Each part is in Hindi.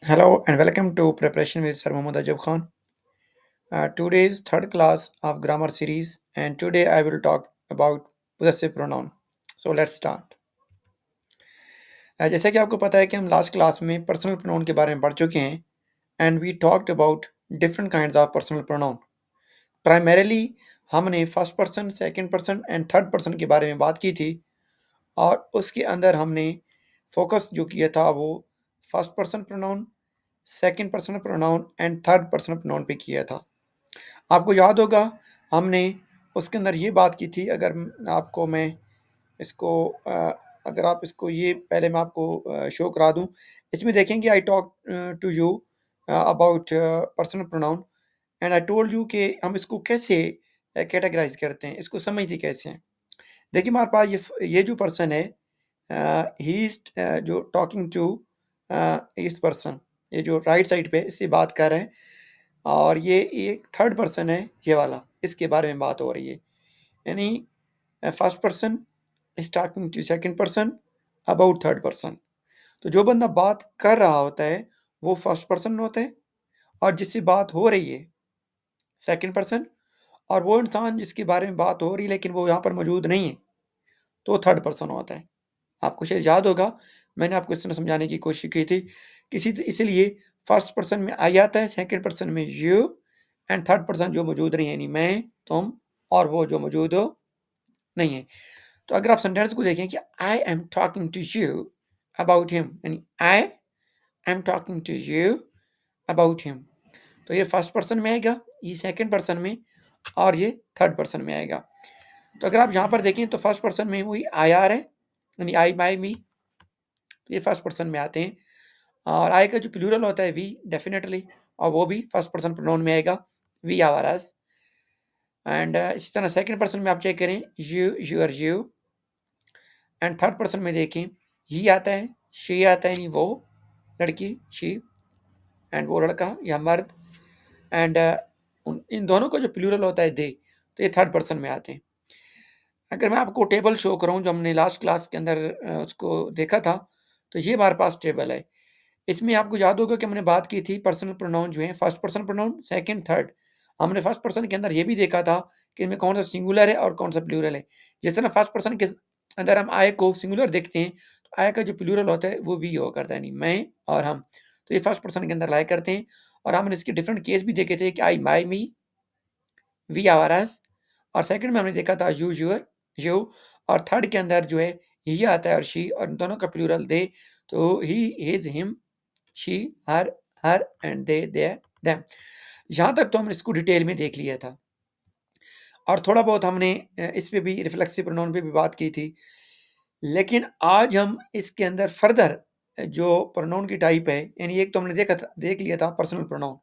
Hello and welcome to Preparation with Sir Mohammad Ajab Khan. Today is third class of grammar series, and today I will talk about possessive pronoun. So let's start. जैसा कि आपको पता है कि हम लास्ट क्लास में पर्सनल प्रोनाउन के बारे में पढ़ चुके हैं and we talked about different kinds of personal pronoun. Primarily हमने first person, second person and third person के बारे में बात की थी और उसके अंदर हमने फोकस जो किया था वो first person pronoun, second person pronoun and third person pronoun पे किया था. आपको याद होगा हमने उसके अंदर ये बात की थी. आपको मैं इसको अगर आप इसको ये पहले मैं आपको शो करा दूं. इसमें देखेंगे I talk to you about personal pronoun and I told you कि हम इसको कैसे कैटेगराइज करते हैं, इसको समझते कैसे हैं. देखिए हमारे पास ये जो पर्सन है, ही इज जो टॉकिंग टू इस पर्सन, ये जो राइट साइड पे इससे बात कर रहे हैं और ये एक थर्ड पर्सन है, ये वाला, इसके बारे में बात हो रही है. यानी first person is talking to second person about third person. तो जो बंदा बात कर रहा होता है वो फर्स्ट पर्सन होता है और जिससे बात हो रही है सेकंड पर्सन, और वो इंसान जिसके बारे में बात हो रही है लेकिन वो यहाँ पर मौजूद नहीं है तो थर्ड पर्सन होता है. आपको शायद याद होगा मैंने आपको इस तरह समझाने की कोशिश की थी. इसीलिए फर्स्ट पर्सन में आई आता है, सेकंड पर्सन में यू एंड थर्ड पर्सन जो मौजूद नहीं है यानी मैं, तुम और वो जो मौजूद हो नहीं है. तो अगर आप सेंटेंस को देखें कि I am talking to you about him, यानी I am talking to you about him, तो ये फर्स्ट पर्सन में आएगा, ये सेकंड पर्सन में और ये थर्ड पर्सन में आएगा. तो अगर आप यहाँ पर देखें तो फर्स्ट पर्सन में वही आई आर है, यानी आई माई मी, तो ये फर्स्ट पर्सन में आते हैं. और आई का जो प्लूरल होता है वी, डेफिनेटली, और वो भी फर्स्ट पर्सन प्रोनाउन में आएगा, वी आवर अस. एंड इसी तरह सेकंड पर्सन में आप चेक करें you, your, you. And third person में देखें ही आता है, शी आता है, यानी वो लड़की, शी, एंड वो लड़का या मर्द. एंड इन दोनों का जो प्लूरल होता है दे, तो ये थर्ड पर्सन में आते हैं. अगर मैं आपको टेबल शो कराऊँ जो हमने लास्ट क्लास के अंदर उसको देखा था, तो ये हमारे पास टेबल है. इसमें आपको याद होगा कि हमने बात की थी पर्सनल प्रोनाउन जो है first person pronoun, second, third. हमने फर्स्ट पर्सन के अंदर ये भी देखा था कि इनमें कौन सा सिंगुलर है और कौन सा प्लूरल है. जैसे ना फर्स्ट पर्सन के अंदर हम आई को सिंगुलर देखते हैं तो आई का जो प्लूरल होता है वो वी हो करता है, यानी मैं और हम. तो ये फर्स्ट पर्सन के अंदर लाया करते हैं. और हमने इसके डिफरेंट केस भी देखे थे कि आई माई मी, वी आवर अस, और सेकंड में हमने देखा था यू, यूर, यू. और थर्ड के अंदर जो है ही आता है और शी, और इन दोनों का प्लूरल दे, तो he, his, him, she, her and they, their, them. यहाँ तक तो हमने इसको डिटेल में देख लिया था और थोड़ा बहुत हमने इस पे भी, रिफ्लेक्सिव प्रोनाउन पे भी बात की थी. लेकिन आज हम इसके अंदर फर्दर जो प्रोनाउन की टाइप है, यानी एक तो हमने देख लिया था पर्सनल प्रोनाउन,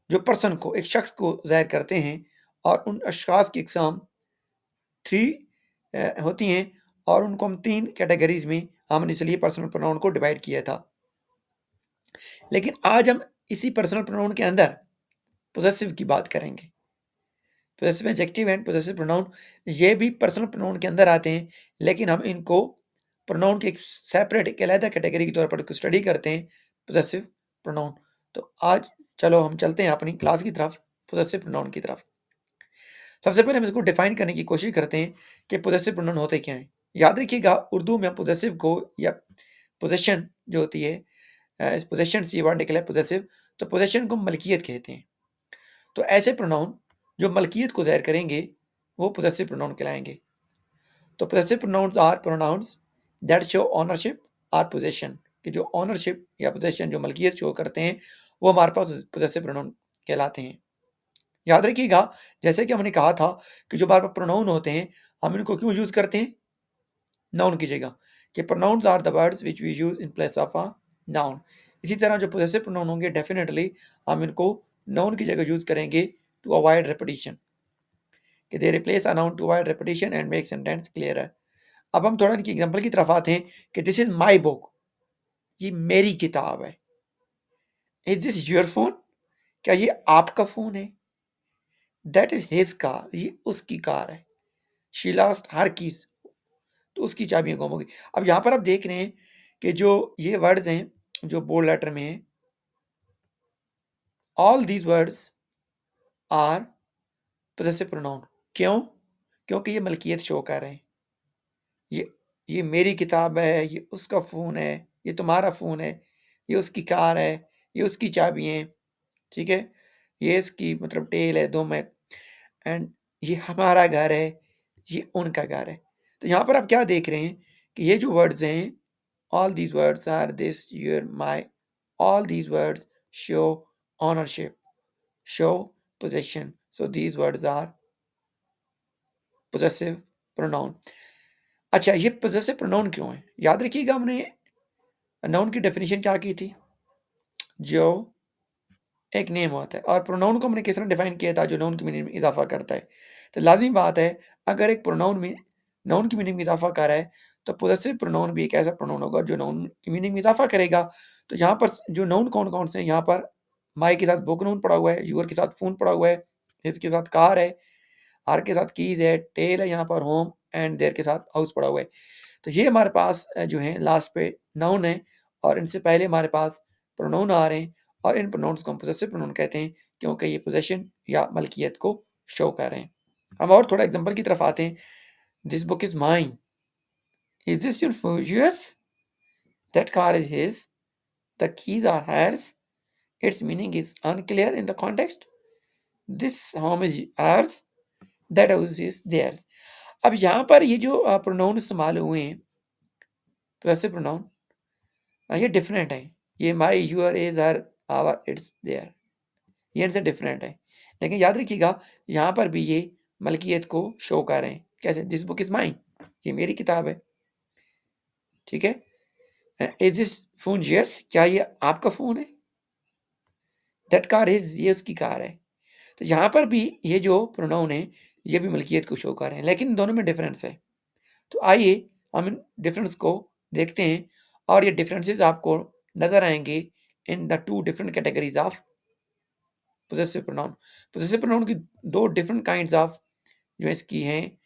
जो पर्सन को, एक शख्स को ज़ाहिर करते हैं, और उन अशख़ास की इकसाम 3 होती हैं और उनको हम 3 कैटेगरीज़ में हमने इसलिए पर्सनल प्रोनाउन को डिवाइड किया था. लेकिन आज हम इसी पर्सनल प्रोनाउन के अंदर पोजेसिव की बात करेंगे. Possessive adjective and possessive pronoun ये भी पर्सनल प्रोनाउन के अंदर आते हैं, लेकिन हम इनको प्रोनाउन के एक सेपरेट, एक अलग कैटेगरी के तौर पर स्टडी करते हैं, पोजेसिव प्रोनाउन. तो आज चलो हम चलते हैं अपनी क्लास की तरफ, पोजेसिव प्रोनाउन की तरफ. सबसे पहले हम इसको डिफाइन करने की कोशिश करते हैं कि पोजेसिव प्रोनाउन होते क्या हैं. याद रखिएगा उर्दू में पोजेसिव को, या पोजेशन जो होती है, इस पोजेशन से ये वर्ड निकला है पोजेसिव, तो पोजेशन को मलकियत कहते हैं. तो ऐसे प्रोनाउन जो मलकियत को ज़ाहिर करेंगे वो पोजेसिव प्रोनाउन कहलाएंगे. तो possessive pronouns are pronouns that show ownership or possession, कि जो ओनरशिप या पोजेशन, जो मलकियत शो करते हैं, वो हमारे पास पोजेसिव प्रोनाउन कहलाते हैं. याद रखिएगा जैसे कि हमने कहा था कि जो हमारे पास प्रोनाउन होते हैं हम इनको क्यों यूज़ करते हैं नाउन की जगह, कि pronouns are the words which we use in place of a noun. इसी तरह जो पोजेसिव प्रोनाउन होंगे डेफिनेटली हम इनको नाउन की जगह यूज़ करेंगे टू अवॉइड रेपिटिशन, कि they replace a noun to avoid repetition and make sentence clearer. अब हम थोड़ा इनकी एग्जांपल की तरफ आते हैं कि दिस इज माय बुक, ये मेरी किताब है. इज दिस योर फोन, क्या ये आपका फोन है. दैट इज हिज कार, ये उसकी कार है. शी लॉस्ट हर कीज, तो उसकी चाबियां गुम हो गई. अब यहाँ पर आप देख रहे हैं कि जो ये वर्ड्स हैं जो बोल्ड लेटर में है, all these words are possessive pronoun. क्यों? क्योंकि ये मलकियत शो कर रहे हैं। ये ये मेरी किताब है, ये उसका फ़ोन है, ये तुम्हारा फ़ोन है, ये उसकी कार है, ये उसकी चाबियाँ हैं, ठीक है? ये इसकी मतलब टेल है, दुम है, एंड ये हमारा घर है, ये उनका घर है। तो यहाँ पर आप क्या देख रहे हैं कि ये जो वर्ड्स हैं, all these words are this, your, my, all these words show ownership, show possession. So these words are possessive pronoun. अच्छा, ये पोजेसिव प्रोनाउन क्यों है? याद रखिएगा हमने नाउन की डेफिनेशन क्या की थी? जो एक नेम होता है, और प्रोनाउन को हमने किस तरह डिफाइन किया था? जो नाउन की मीनिंग में इजाफा करता है। तो लाज़मी बात है, अगर एक प्रोनाउन में नाउन की मीनिंग में इजाफा कर रहा है, तो पोजेसिव प्रोनाउन भी एक ऐसा प्रोनाउन होगा जो नाउन की मीनिंग में इजाफा करेगा। तो यहाँ पर जो नाउन कौन-कौन से हैं? यहाँ पर माई के साथ बुक नाउन पड़ा हुआ है, यूअर के साथ फ़ोन पड़ा हुआ है, हिज के साथ कार है, आर के साथ कीज़ है, टेल है यहाँ पर होम, एंड देयर के साथ हाउस पड़ा हुआ है। तो ये हमारे पास जो है लास्ट पे नाउन है, और इनसे पहले हमारे पास प्रोनाउन आ रहे हैं, और इन प्रोनाउंस को हम पोजेसिव प्रोनाउन कहते हैं, क्योंकि ये पोजेशन या मलकियत को शो कर रहे हैं। हम और थोड़ा एग्जांपल की तरफ आते हैं। This book is mine, is this your yours? That car is his, the keys are hers, its meaning is unclear in the context, this home is ours, that house is theirs। अब यहाँ पर ये जो प्रोनाउन इस्तेमाल हुए हैं, पोजेसिव प्रोनाउन, ये डिफरेंट है। ये my, your, is, her, our, its, their, ये इनसे डिफरेंट है। लेकिन याद रखिएगा, यहाँ पर भी ये मलकियत को शो कर रहे हैं। कैसे? दिस बुक इज माइन, ये मेरी किताब है, ठीक है? इज दिस फोन योर्स, क्या ये आपका फोन है? दैट कार इज, ये उसकी कार है। तो यहाँ पर भी ये जो प्रोनाउन है, ये भी मलकियत को शो कर रहे हैं, लेकिन इन दोनों में डिफरेंस है। तो आइए हम इन डिफरेंस को देखते हैं, और ये डिफरेंसेस आपको नजर आएंगे in the two different categories of possessive pronoun. Possessive pronoun की दो डिफरेंट काइंड्स ऑफ जो इसकी हैं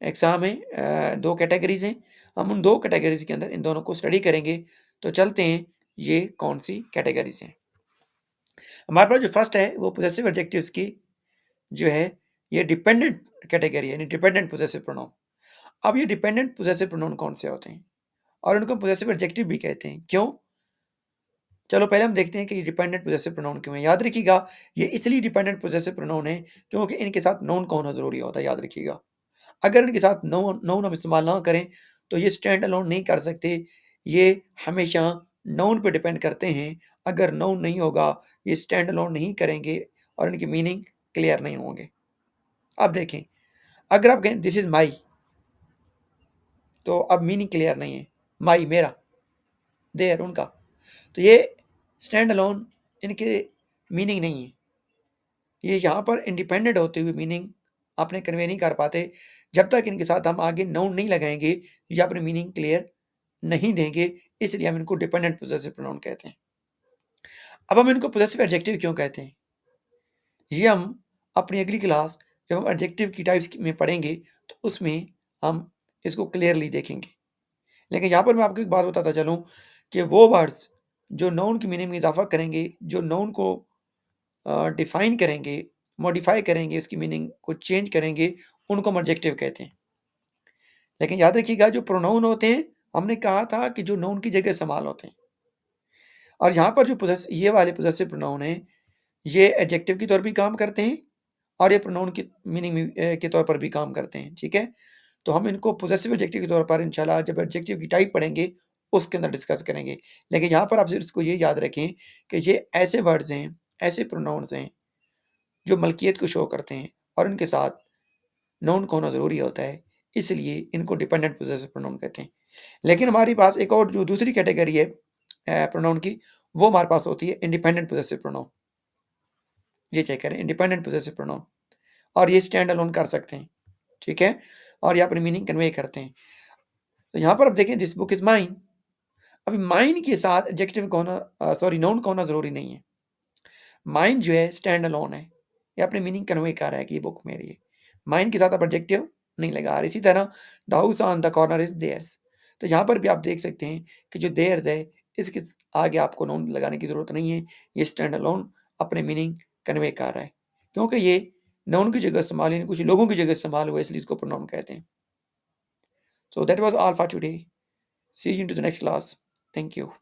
एग्जाम है, दो कैटेगरीज हैं। हम उन दो कैटेगरीज के अंदर इन दोनों को स्टडी करेंगे। तो चलते हैं, ये कौन सी कैटेगरीज हैं। हमारे पास जो फर्स्ट है वो पोजेसिव एडजेक्टिव्स की जो है, ये डिपेंडेंट कैटेगरी है, यानी डिपेंडेंट पोजेसिव प्रोनाउन। अब ये डिपेंडेंट पोजेसिव प्रोनाउन कौन से होते हैं, और उनको पोजेसिव एडजेक्टिव भी कहते हैं। क्यों? चलो पहले हम देखते हैं कि ये डिपेंडेंट पोजेसिव प्रोनाउन क्यों है। याद रखिएगा, ये इसलिए डिपेंडेंट पोजेसिव प्रोनाउन है क्योंकि इनके साथ नाउन का होना ज़रूरी होता है। याद रखिएगा, अगर इनके साथ नाउन नाउन हम इस्तेमाल ना करें, तो ये स्टैंड अलोन नहीं कर सकते। ये हमेशा नाउन पे डिपेंड करते हैं। अगर नाउन नहीं होगा, ये स्टैंड अलोन नहीं करेंगे, और इनकी मीनिंग क्लियर नहीं होंगे। अब देखें, अगर आप कहें दिस इज़ माई, तो अब मीनिंग क्लियर नहीं है। माई मेरा, देयर उनका, तो ये स्टैंड अलोन इनके मीनिंग नहीं है। ये यहाँ पर इंडिपेंडेंट होते हुए मीनिंग अपने कन्वे नहीं कर पाते। जब तक इनके साथ हम आगे नाउन नहीं लगाएंगे, या अपनी मीनिंग क्लियर नहीं देंगे, इसलिए हम इनको डिपेंडेंट पोजेसिव प्रोनाउन कहते हैं। अब हम इनको पोजेसिव एडजेक्टिव क्यों कहते हैं, ये हम अपनी अगली क्लास जब हम एडजेक्टिव की टाइप्स में पढ़ेंगे, तो उसमें हम इसको क्लियरली देखेंगे। लेकिन यहाँ पर मैं आपको एक बात बताता चलूँ कि वो वर्ड्स जो नाउन की मीनिंग में इजाफा करेंगे, जो नाउन को डिफाइन करेंगे, मॉडिफाई करेंगे, इसकी मीनिंग को चेंज करेंगे, उनको हम एडजेक्टिव कहते हैं। लेकिन याद रखिएगा, जो प्रोनाउन होते हैं, हमने कहा था कि जो नाउन की जगह इस्तेमाल होते हैं, और यहाँ पर जो पोजेस ये वाले पोजेसिव प्रोनाउन हैं, ये एडजेक्टिव के तौर पे काम करते हैं, और ये प्रोनाउन की मीनिंग में के तौर पर भी काम करते हैं, ठीक है? तो हम इनको पोजेसिव एडजेक्टिव के तौर पर इंशाल्लाह जब एडजेक्टिव की टाइप पढ़ेंगे, उसके अंदर डिस्कस करेंगे। लेकिन यहाँ पर आप सिर्फ इसको ये याद रखें कि ये ऐसे वर्ड्स हैं, ऐसे प्रोनाउंस हैं, जो मलकियत को शो करते हैं, और इनके साथ नाउन का होना ज़रूरी होता है, इसलिए इनको डिपेंडेंट पोजेसिव प्रोनाउन कहते हैं। लेकिन हमारे पास एक और जो दूसरी कैटेगरी है प्रोनाउन की, वो हमारे पास होती है इंडिपेंडेंट पोजेसिव प्रोनाउन। ये चेक करें, इंडिपेंडेंट पोजेसिव प्रोनाउन, और ये स्टैंड अलोन कर सकते हैं, ठीक है? और ये अपनी मीनिंग कन्वे करते हैं। तो यहाँ पर आप देखें, दिस बुक इज़ माइन। अभी माइन के साथ एडजेक्टिव का होना, सॉरी, नाउन का होना ज़रूरी नहीं है। माइन जो है स्टैंड अलोन है, ये अपनी मीनिंग कन्वे कर रहा है कि ये बुक मेरी है। माइन के साथ आप एडजेक्टिव नहीं लगा रहे। इसी तरह the house on the corner is theirs, तो यहाँ पर भी आप देख सकते हैं कि जो देयर्स है, इसके आगे आपको नाउन लगाने की ज़रूरत नहीं है, ये स्टैंड अलोन अपने मीनिंग कन्वे कर रहा है, क्योंकि ये नाउन की जगह इस्तेमाल, यानी कुछ लोगों की जगह इस्तेमाल हुआ, इसलिए इसको प्रोनाउन कहते हैं। So that was all for today. See you into the next class. Thank you.